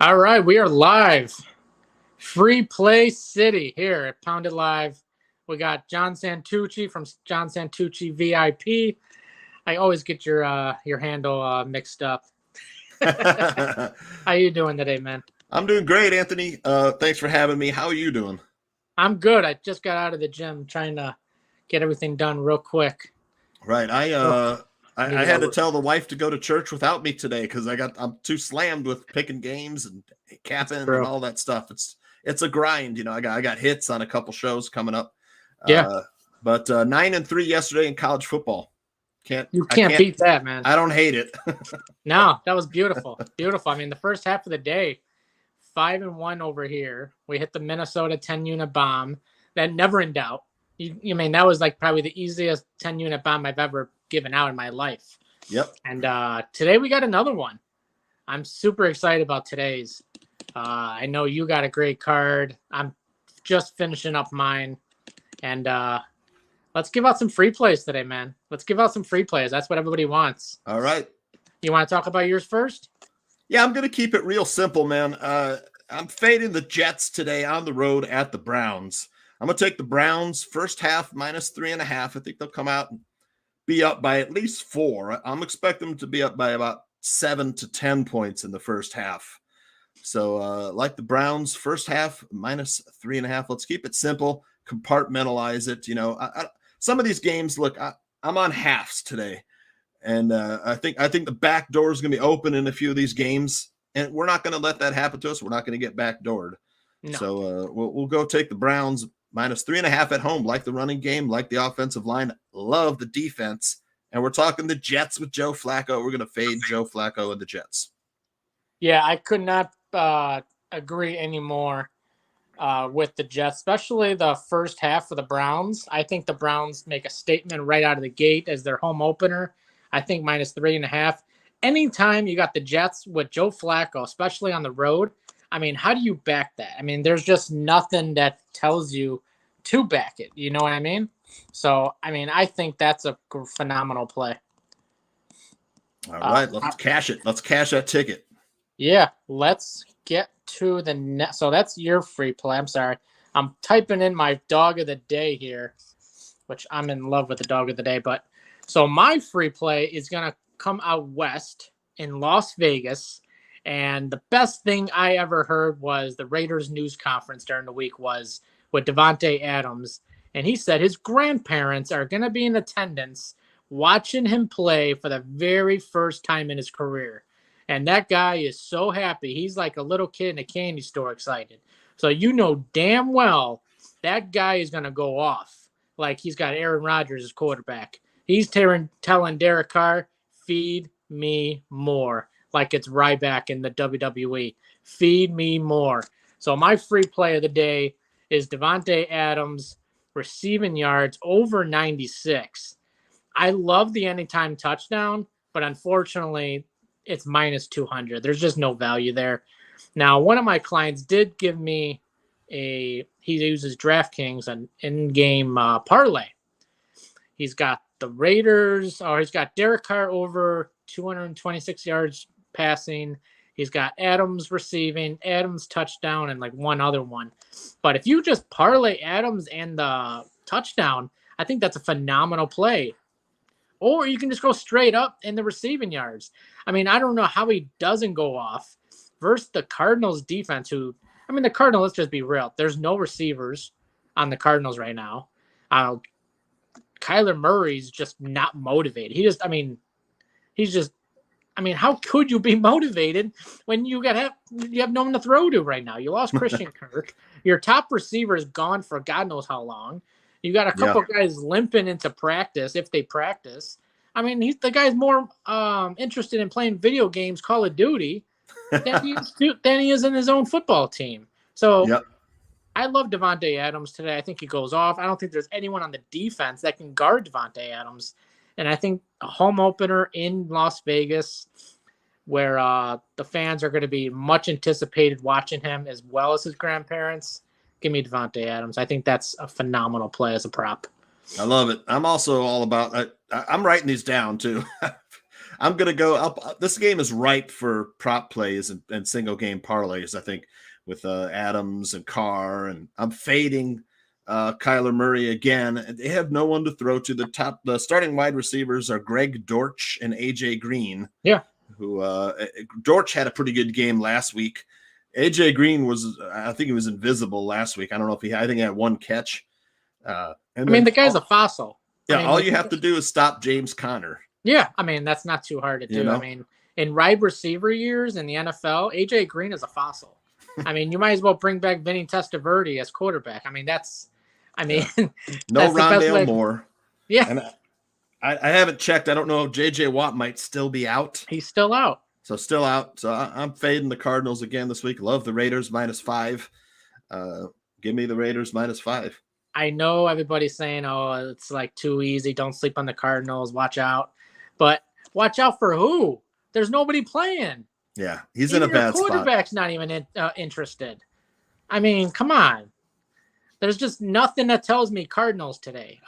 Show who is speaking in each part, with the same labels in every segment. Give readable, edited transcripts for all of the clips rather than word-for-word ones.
Speaker 1: All right, we are live. Free Play City here at Pounded Live. We got John Santucci from John Santucci VIP. I always get your handle mixed up. How you doing today, man?
Speaker 2: I'm doing great, Anthony. Thanks for having me. How are you doing?
Speaker 1: I'm good. I just got out of the gym trying to get everything done real quick.
Speaker 2: Right. I
Speaker 1: Oh,
Speaker 2: uh I,
Speaker 1: needed
Speaker 2: I had to
Speaker 1: a-
Speaker 2: tell the wife to go to church without me today because I'm too slammed with picking games and
Speaker 1: That's
Speaker 2: capping and
Speaker 1: true.
Speaker 2: all that stuff. It's a grind, I got hits on a couple shows coming up.
Speaker 1: Yeah,
Speaker 2: Uh but 9-3 yesterday in college football. Can't
Speaker 1: you
Speaker 2: I
Speaker 1: can't
Speaker 2: can't
Speaker 1: beat that, man.
Speaker 2: I don't hate it.
Speaker 1: No, that was beautiful. Beautiful. I mean, the first half of the day, 5-1 over here. We hit the Minnesota 10-unit bomb. That never in doubt. You mean that was like probably the easiest 10-unit bomb I've ever given out in my life.
Speaker 2: Yep.
Speaker 1: And today we got another one. I'm super excited about today's. I know you got a great card. I'm just finishing up mine. And let's give out some free plays today, man. Let's give out some free plays. That's what everybody wants.
Speaker 2: All right.
Speaker 1: You want to talk about yours first?
Speaker 2: Yeah, I'm gonna keep it real simple, man. I'm fading the Jets today on the road at the Browns. I'm gonna take the Browns first half -3.5. I think they'll come out and be up by at least 4. I'm expecting them to be up by about 7 to 10 points in the first half. So, like the Browns, first half -3.5. Let's keep it simple, compartmentalize it. Some of these games, look, I'm on halves today. And I think the back door is going to be open in a few of these games, and we're not going to let that happen to us. We're not going to get backdoored.
Speaker 1: No.
Speaker 2: So we'll go take the Browns -3.5 at home. Like the running game, like the offensive line, love the defense, and we're talking the Jets with Joe Flacco. We're going to fade Joe Flacco and the Jets.
Speaker 1: Yeah, I could not agree anymore with the Jets, especially the first half for the Browns. I think the Browns make a statement right out of the gate as their home opener. I think -3.5. Anytime you got the Jets with Joe Flacco, especially on the road, I mean, how do you back that? I mean, there's just nothing that tells you to back it. You know what I mean? So, I mean, I think that's a phenomenal play.
Speaker 2: All right, let's cash it. Let's cash that ticket.
Speaker 1: Yeah, let's get to the net. So that's your free play. I'm sorry. I'm typing in my dog of the day here, which I'm in love with the dog of the day. But so my free play is going to come out west in Las Vegas. And the best thing I ever heard was the Raiders news conference during the week was with Davante Adams. And he said his grandparents are going to be in attendance watching him play for the very first time in his career. And that guy is so happy. He's like a little kid in a candy store excited. So you know damn well that guy is going to go off like he's got Aaron Rodgers as quarterback. He's telling Derek Carr, feed me more, like it's Ryback in the WWE. Feed me more. So my free play of the day is Davante Adams receiving yards over 96. I love the anytime touchdown, but unfortunately, it's -200. There's just no value there. Now, one of my clients did give me he uses DraftKings, an in-game parlay. He's got the Raiders, or he's got Derek Carr over 226 yards passing. He's got Adams receiving, Adams touchdown, and like one other one. But if you just parlay Adams and the touchdown, I think that's a phenomenal play. Or you can just go straight up in the receiving yards. I mean, I don't know how he doesn't go off versus the Cardinals defense, who, I mean, the Cardinals, let's just be real. There's no receivers on the Cardinals right now. Kyler Murray's just not motivated. How could you be motivated when you have no one to throw to right now? You lost Christian Kirk. Your top receiver is gone for God knows how long. You got a couple guys limping into practice if they practice. I mean, the guy's more interested in playing video games, Call of Duty, than he is in his own football team. So I love Davante Adams today. I think he goes off. I don't think there's anyone on the defense that can guard Davante Adams. And I think a home opener in Las Vegas where the fans are going to be much anticipated watching him as well as his grandparents. Give me Davante Adams. I think that's a phenomenal play as a prop.
Speaker 2: I love it. I'm also all about I'm writing these down too. I'm gonna go up. This game is ripe for prop plays and single game parlays. I think with Adams and Carr, and I'm fading Kyler Murray again. They have no one to throw to. The starting wide receivers are Greg Dortch and AJ Green.
Speaker 1: Yeah,
Speaker 2: who Dortch had a pretty good game last week. AJ Green I think he was invisible last week. I don't know if I think he had one catch.
Speaker 1: The guy's a fossil.
Speaker 2: Yeah, all you have to do is stop James Conner.
Speaker 1: Yeah, that's not too hard to do. In wide receiver years in the NFL, AJ Green is a fossil. You might as well bring back Vinny Testaverde as quarterback.
Speaker 2: No
Speaker 1: that's
Speaker 2: Rondale Moore.
Speaker 1: Yeah.
Speaker 2: And I haven't checked. I don't know if J.J. Watt might still be out.
Speaker 1: He's still out.
Speaker 2: So still out. So I'm fading the Cardinals again this week. Love the Raiders -5. Give me the Raiders -5.
Speaker 1: I know everybody's saying, oh, it's like too easy. Don't sleep on the Cardinals. Watch out. But watch out for who? There's nobody playing.
Speaker 2: Yeah, he's in a bad spot.
Speaker 1: Quarterback's not even interested. Come on. There's just nothing that tells me Cardinals today.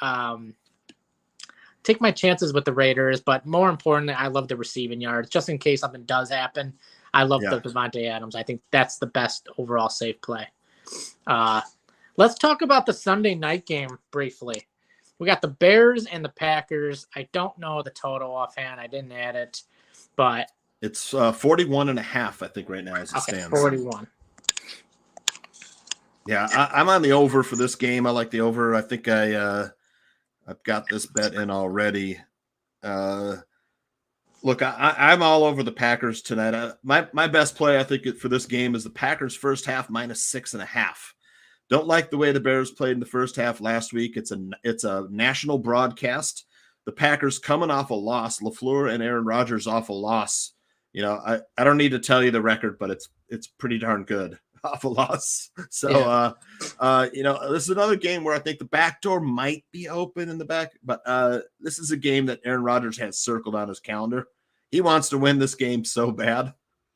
Speaker 1: Take my chances with the Raiders, but more importantly, I love the receiving yards. Just in case something does happen, I love the Devontae Adams. I think that's the best overall safe play. Let's talk about the Sunday night game briefly. We got the Bears and the Packers. I don't know the total offhand. I didn't add it, but
Speaker 2: it's 41.5, I think, right now as it stands.
Speaker 1: 41.
Speaker 2: Yeah, I'm on the over for this game. I like the over. I think I've got this bet in already. Look, I'm all over the Packers tonight. My best play, I think, for this game is the Packers first half -6.5. Don't like the way the Bears played in the first half last week. It's a national broadcast. The Packers coming off a loss, LaFleur and Aaron Rodgers off a loss. I don't need to tell you the record, but it's pretty darn good off a loss. So, this is another game where I think the back door might be open in the back, but this is a game that Aaron Rodgers has circled on his calendar. He wants to win this game so bad.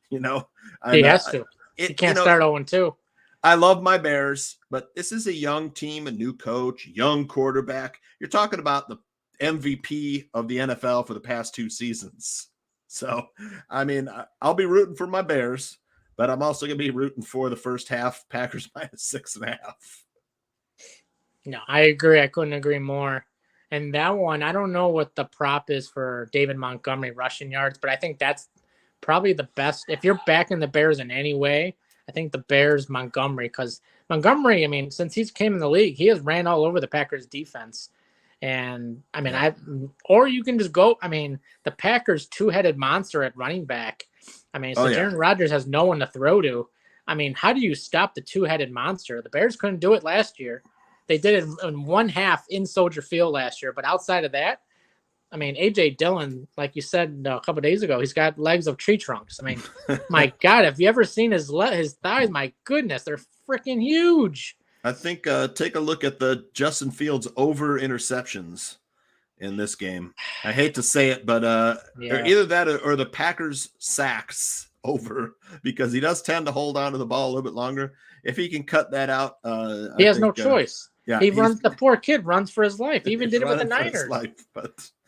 Speaker 2: He
Speaker 1: has to. He can't start 0-2.
Speaker 2: I love my Bears, but this is a young team, a new coach, young quarterback. You're talking about the MVP of the NFL for the past 2 seasons. So, I'll be rooting for my Bears, but I'm also going to be rooting for the first half Packers -6.5.
Speaker 1: No, I agree. I couldn't agree more. And that one, I don't know what the prop is for David Montgomery rushing yards, but I think that's probably the best. If you're backing the Bears in any way, I think the Bears Montgomery, because Montgomery, since he's came in the league, he has ran all over the Packers defense. And or you can just go, the Packers 2-headed monster at running back. Aaron Rodgers has no one to throw to. How do you stop the 2-headed monster? The Bears couldn't do it last year. They did it in one half in Soldier Field last year. But outside of that, A.J. Dillon, like you said a couple of days ago, he's got legs of tree trunks. My God, have you ever seen his thighs? My goodness, they're freaking huge.
Speaker 2: I think take a look at the Justin Fields over interceptions in this game. I hate to say it, but either that or the Packers sacks over, because he does tend to hold on to the ball a little bit longer. If he can cut that out,
Speaker 1: he has no choice. Yeah, the poor kid runs for his life. He even did it with the Niners.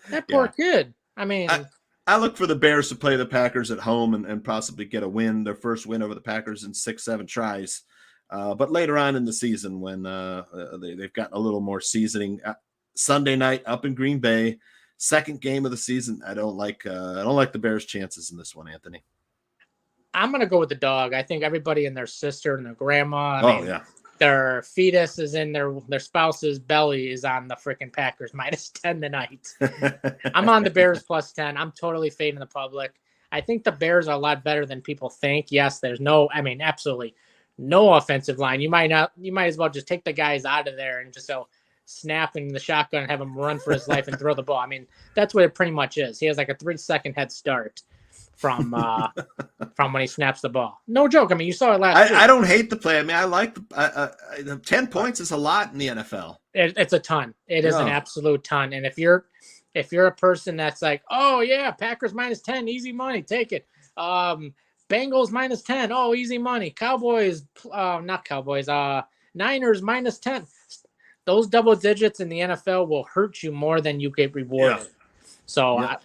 Speaker 1: That poor kid.
Speaker 2: I look for the Bears to play the Packers at home and possibly get a win, their first win over the Packers in 6-7 tries. But later on in the season, when they've got a little more seasoning, Sunday night up in Green Bay, second game of the season. I don't like the Bears' chances in this one, Anthony.
Speaker 1: I'm gonna go with the dog. I think everybody and their sister and their grandma. Their fetus is in their spouse's belly is on the freaking Packers -10 tonight. I'm on the Bears +10. I'm totally fading the public. I think the Bears are a lot better than people think. Yes, there's absolutely no offensive line. You might as well just take the guys out of there and just snap in the shotgun and have him run for his life and throw the ball. That's what it pretty much is. He has like a 3-second head start from when he snaps the ball. No joke. You saw it last week.
Speaker 2: I don't hate the play. I like the 10 points is a lot in the NFL.
Speaker 1: It's a ton. It is an absolute ton. And if you're a person that's like, oh yeah, Packers -10, easy money, take it. Bengals -10, oh, easy money. Cowboys, not Cowboys. Niners -10. Those double digits in the NFL will hurt you more than you get rewarded. So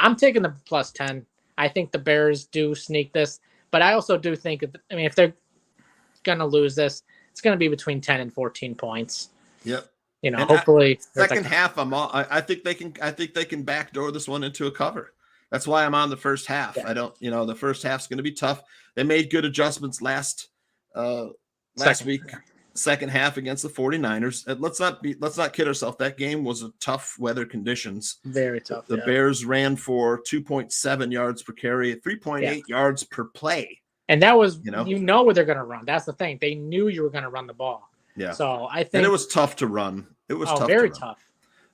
Speaker 1: I'm taking the +10. I think the Bears do sneak this, but I also do think, I mean, if they're going to lose this, it's going to be between 10 and 14 points.
Speaker 2: Yep.
Speaker 1: You know,
Speaker 2: And
Speaker 1: hopefully
Speaker 2: second half, I think they can backdoor this one into a cover. That's why I'm on the first half. Yeah. The first half's going to be tough. They made good adjustments last week. Second half against the 49ers. Let's not kid ourselves. That game was a tough weather conditions.
Speaker 1: Very tough.
Speaker 2: The Bears ran for 2.7 yards per carry, 3.8 yards per play.
Speaker 1: And that was, where they're going to run. That's the thing. They knew you were going to run the ball.
Speaker 2: Yeah.
Speaker 1: So I think.
Speaker 2: And it was tough to run. It was tough.
Speaker 1: Very
Speaker 2: to run.
Speaker 1: tough.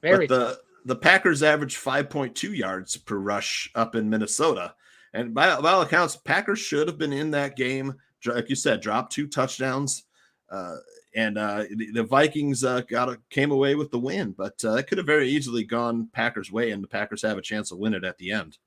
Speaker 1: Very
Speaker 2: but
Speaker 1: tough.
Speaker 2: The Packers averaged 5.2 yards per rush up in Minnesota. And by all accounts, Packers should have been in that game. Like you said, dropped 2 touchdowns. And the Vikings came away with the win. But it could have very easily gone Packers' way, and the Packers have a chance to win it at the end.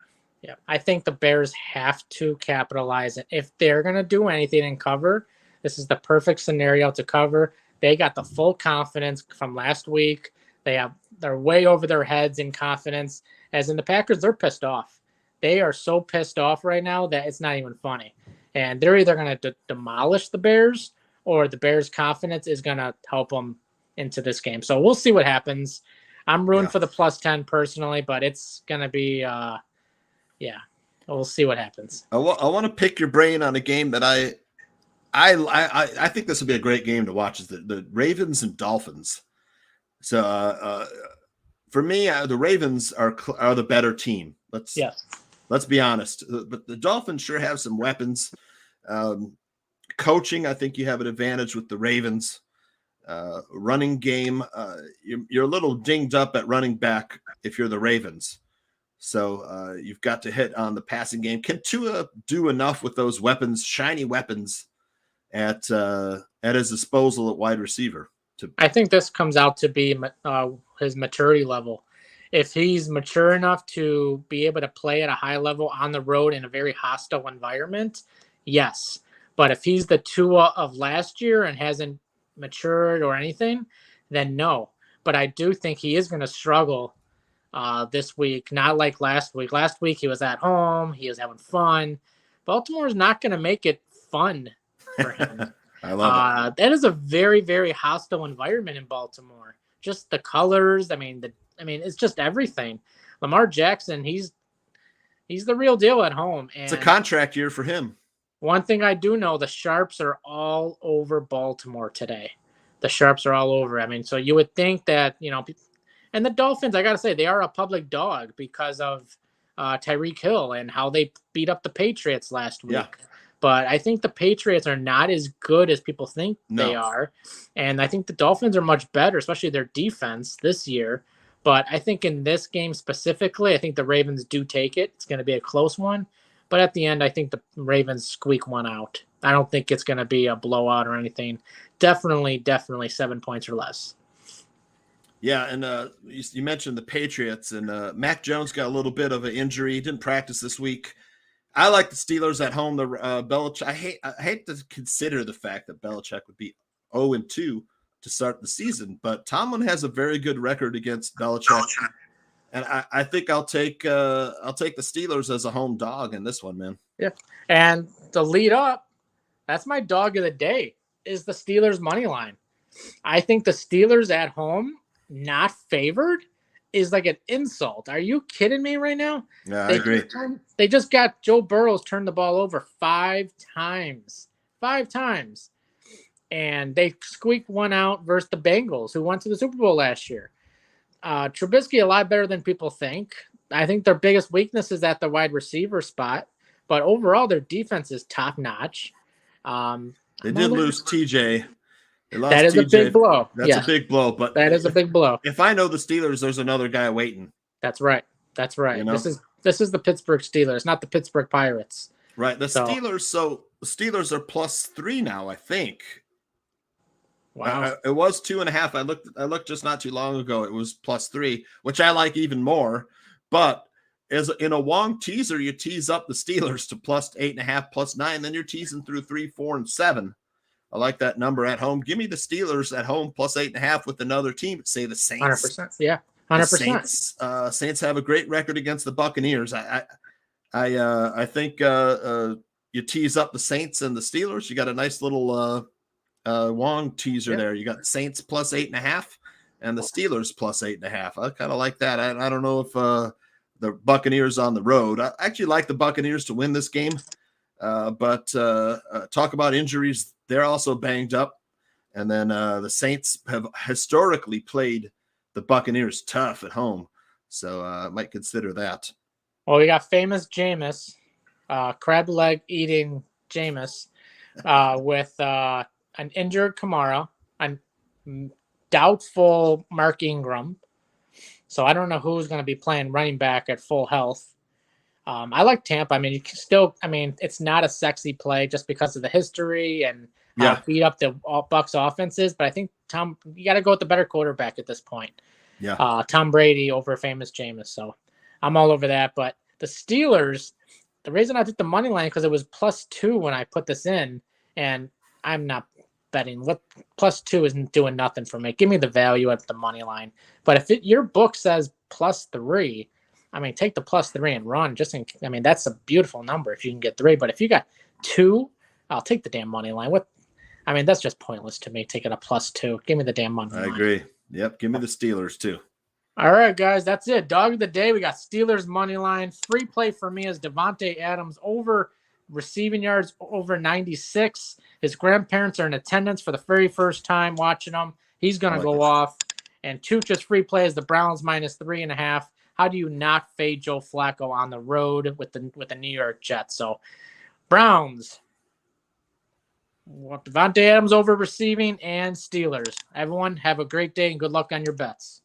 Speaker 1: Yeah, I think the Bears have to capitalize it. If they're going to do anything and cover, this is the perfect scenario to cover. They got the full confidence from last week. They're way over their heads in confidence. As in the Packers, they're pissed off. They are so pissed off right now that it's not even funny. And they're either going to demolish the Bears, or the Bears' confidence is going to help them into this game. So we'll see what happens. I'm rooting for the +10 personally, but it's going to be we'll see what happens.
Speaker 2: I want to pick your brain on a game that I think this will be a great game to watch. Is the Ravens and Dolphins. So for me, the Ravens are the better team. Let's be honest. But the Dolphins sure have some weapons. Coaching, I think you have an advantage with the Ravens. Running game, you're a little dinged up at running back if you're the Ravens. So you've got to hit on the passing game. Can Tua do enough with those weapons, shiny weapons, at his disposal at wide receiver?
Speaker 1: I think this comes out to be his maturity level. If he's mature enough to be able to play at a high level on the road in a very hostile environment, yes. But if he's the Tua of last year and hasn't matured or anything, then no. But I do think he is going to struggle this week, not like last week. Last week he was at home. He was having fun. Baltimore is not going to make it fun for him.
Speaker 2: I love it.
Speaker 1: That is a very, very hostile environment in Baltimore. Just the colors. I mean, it's just everything. Lamar Jackson, he's the real deal at home. And
Speaker 2: it's a contract year for him.
Speaker 1: One thing I do know, the Sharps are all over Baltimore today. The Sharps are all over. I mean, so you would think that, and the Dolphins, I got to say, they are a public dog because of Tyreek Hill and how they beat up the Patriots last week. Yeah. But I think the Patriots are not as good as people think they are. And I think the Dolphins are much better, especially their defense this year. But I think in this game specifically, I think the Ravens do take it. It's going to be a close one. But at the end, I think the Ravens squeak one out. I don't think it's going to be a blowout or anything. Definitely 7 points or less.
Speaker 2: Yeah, and you mentioned the Patriots, and Mac Jones got a little bit of an injury. He didn't practice this week. I like the Steelers at home. The Belichick. I hate to consider the fact that Belichick would be 0-2 to start the season, but Tomlin has a very good record against Belichick. And I think I'll take the Steelers as a home dog in this one, man.
Speaker 1: Yeah. And to lead up, that's my dog of the day, is the Steelers money line. I think the Steelers at home, not favored, is like an insult. Are you kidding me right now?
Speaker 2: Yeah, I agree.
Speaker 1: They just got Joe Burrow's turned the ball over 5 times. 5 times. And they squeaked one out versus the Bengals, who went to the Super Bowl last year. Trubisky a lot better than people think. I think their biggest weakness is at the wide receiver spot, but overall their defense is top notch.
Speaker 2: They did lose TJ.
Speaker 1: That is a big blow.
Speaker 2: That's a big blow. But
Speaker 1: that is a big blow.
Speaker 2: If I know the Steelers, there's another guy waiting.
Speaker 1: That's right. This is the Pittsburgh Steelers, not the Pittsburgh Pirates.
Speaker 2: Right. Steelers. So the Steelers are +3 now, I think.
Speaker 1: Wow.
Speaker 2: It was 2.5. I looked just not too long ago. It was +3, which I like even more. But as in a Wong teaser, you tease up the Steelers to +8.5, +9. Then you're teasing through 3, 4, and 7. I like that number at home. Give me the Steelers at home +8.5 with another team. Say the Saints.
Speaker 1: 100%. Yeah,
Speaker 2: The
Speaker 1: 100%.
Speaker 2: Saints have a great record against the Buccaneers. I think you tease up the Saints and the Steelers. You got a nice little Wong teaser there. You got Saints plus 8.5 and the Steelers plus 8.5. I kind of like that. I don't know if the Buccaneers on the road. I actually like the Buccaneers to win this game, but talk about injuries. They're also banged up. And then the Saints have historically played the Buccaneers tough at home. So I might consider that.
Speaker 1: Well, we got famous Jameis, crab leg eating Jameis, with an injured Kamara, a doubtful Mark Ingram. So I don't know who's going to be playing running back at full health. I like Tampa. I mean, you can still, I mean, it's not a sexy play just because of the history and beat up the Bucs offenses. But I think you got to go with the better quarterback at this point.
Speaker 2: Yeah.
Speaker 1: Tom Brady over famous Jameis. So I'm all over that. But the Steelers, the reason I took the money line because it was +2 when I put this in, and I'm not betting. What +2 isn't doing nothing for me. Give me the value at the money line. But if your book says +3, I mean, take the +3 and run. I mean, that's a beautiful number if you can get 3. But if you got 2, I'll take the damn money line. I mean, that's just pointless to me. Taking a +2. Give me the damn money line.
Speaker 2: I agree. Yep. Give me the Steelers too.
Speaker 1: All right, guys, that's it. Dog of the day. We got Steelers money line. Free play for me is Devontae Adams over receiving yards over 96. His grandparents are in attendance for the very first time watching him. He's going to go off. And Tucha's free play is the Browns -3.5. How do you not fade Joe Flacco on the road with the New York Jets? So Browns, Devontae Adams over receiving, and Steelers. Everyone have a great day and good luck on your bets.